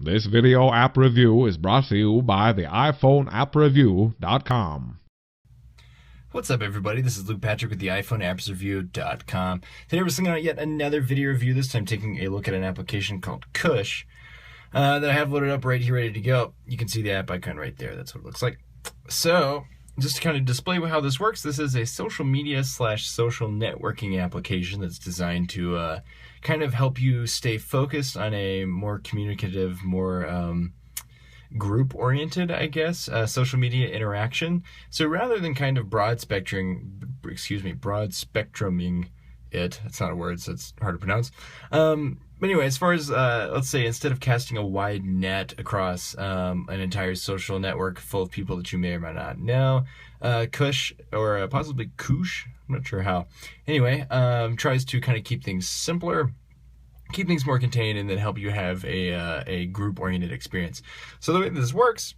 This video app review is brought to you by the iPhoneAppReview.com. What's up, everybody? This is Luke Patrick with the iPhoneAppsReview.com. Today we're sending out yet another video review, this time taking a look at an application called Koosh that I have loaded up right here, ready to go. You can see the app icon right there. That's what it looks like. So, just to kind of display how this works, this is a social media / social networking application that's designed to kind of help you stay focused on a more communicative, more group-oriented, I guess, social media interaction. So rather than kind of broad spectruming it, it's not a word, so it's hard to pronounce. But anyway, as far as, let's say, instead of casting a wide net across an entire social network full of people that you may or may not know, Koosh, or possibly Koosh, I'm not sure how. Anyway, tries to kind of keep things simpler, keep things more contained, and then help you have a group-oriented experience. So the way this works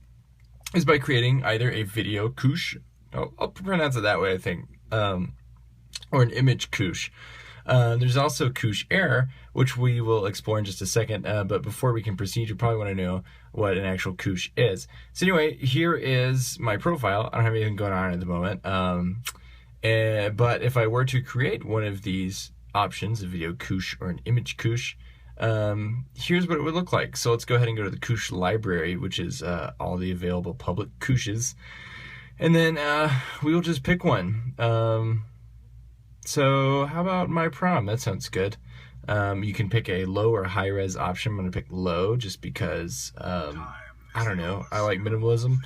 is by creating either a video Koosh, I'll pronounce it that way, I think, or an image Koosh. There's also Koosh Air, which we will explore in just a second, but before we can proceed, you probably want to know what an actual Koosh is. So anyway, here is my profile. I don't have anything going on at the moment, but if I were to create one of these options, a video Koosh or an image Koosh, here's what it would look like. So let's go ahead and go to the Koosh library, which is all the available public Kooshes, and then we will just pick one. So how about my prom? That sounds good. You can pick a low or high res option. I'm going to pick low just because, I don't know, I like minimalism.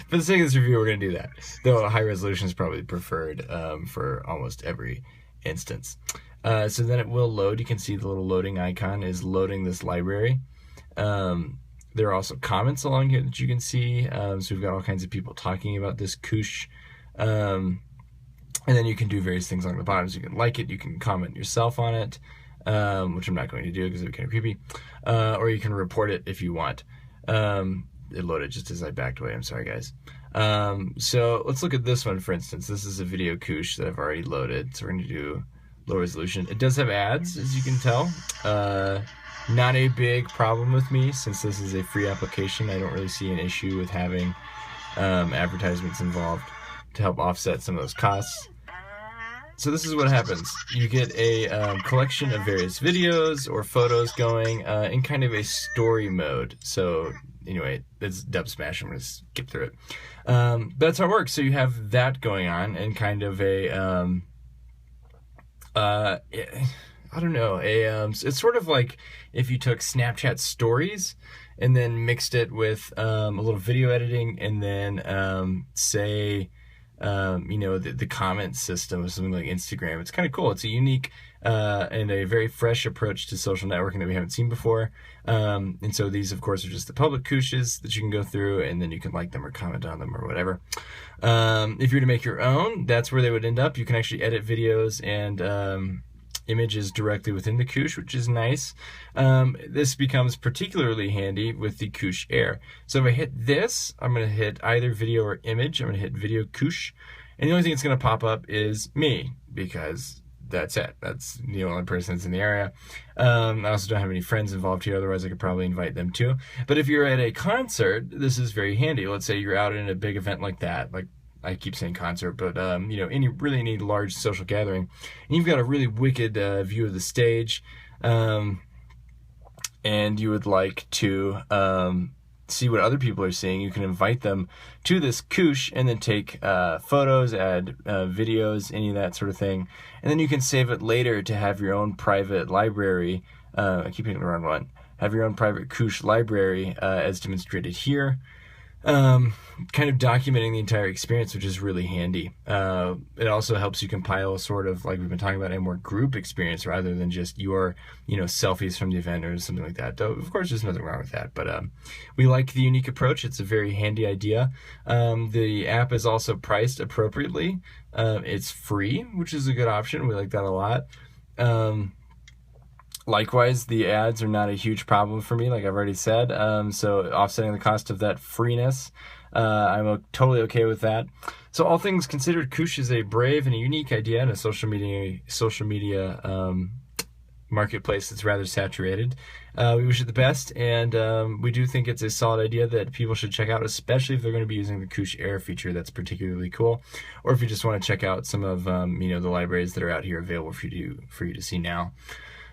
For the sake of this review, we're going to do that. Though high resolution is probably preferred for almost every instance. So then it will load. You can see the little loading icon is loading this library. There are also comments along here that you can see. So we've got all kinds of people talking about this Koosh. And then you can do various things along the bottom. So you can like it, you can comment yourself on it, which I'm not going to do because it's kind of creepy. Or you can report it if you want. It loaded just as I backed away. I'm sorry, guys. So let's look at this one, for instance. This is a video Koosh that I've already loaded. So we're going to do low resolution. It does have ads, as you can tell. Not a big problem with me since this is a free application. I don't really see an issue with having advertisements involved to help offset some of those costs. So this is what happens. You get a collection of various videos or photos going in kind of a story mode. So anyway, it's Dub Smash. I'm going to skip through it. That's how it works. So you have that going on and kind of a, I don't know, it's sort of like if you took Snapchat stories and then mixed it with a little video editing and then say, the comment system of something like Instagram. It's kind of cool. It's a unique and a very fresh approach to social networking that we haven't seen before. And so these, of course, are just the public Kooshes that you can go through, and then you can like them or comment on them or whatever. If you were to make your own, that's where they would end up. You can actually edit videos and images directly within the Koosh, which is nice. This becomes particularly handy with the Koosh Air. So if I hit this, I'm going to hit either video or image. I'm going to hit video Koosh, and the only thing that's going to pop up is me, because that's it. That's the only person that's in the area. I also don't have any friends involved here, otherwise I could probably invite them too. But if you're at a concert, this is very handy. Let's say you're out in a big event like that, like I keep saying concert, but any large social gathering, and you've got a really wicked view of the stage, and you would like to see what other people are seeing, you can invite them to this Koosh and then take photos, add videos, any of that sort of thing, and then you can save it later to have your own private library. I keep hitting the wrong one. Have your own private Koosh library as demonstrated here. Kind of documenting the entire experience, which is really handy. It also helps you compile sort of, like we've been talking about, a more group experience rather than just your, selfies from the event or something like that. Though, of course, there's nothing wrong with that, but we like the unique approach. It's a very handy idea. The app is also priced appropriately. It's free, which is a good option. We like that a lot. Likewise, the ads are not a huge problem for me, like I've already said. So offsetting the cost of that freeness, I'm totally okay with that. So all things considered, Koosh is a brave and a unique idea and a social media marketplace that's rather saturated. We wish it the best, and we do think it's a solid idea that people should check out, especially if they're going to be using the Koosh Air feature. That's particularly cool. Or if you just want to check out some of the libraries that are out here available for you to see now.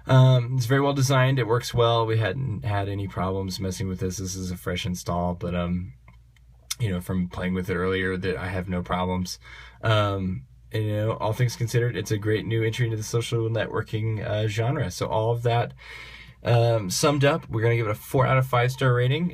It's very well designed. It works well. We hadn't had any problems messing with this. This is a fresh install, but from playing with it earlier, that I have no problems. And, all things considered, it's a great new entry into the social networking genre. So all of that summed up, we're going to give it a 4 out of 5 star rating.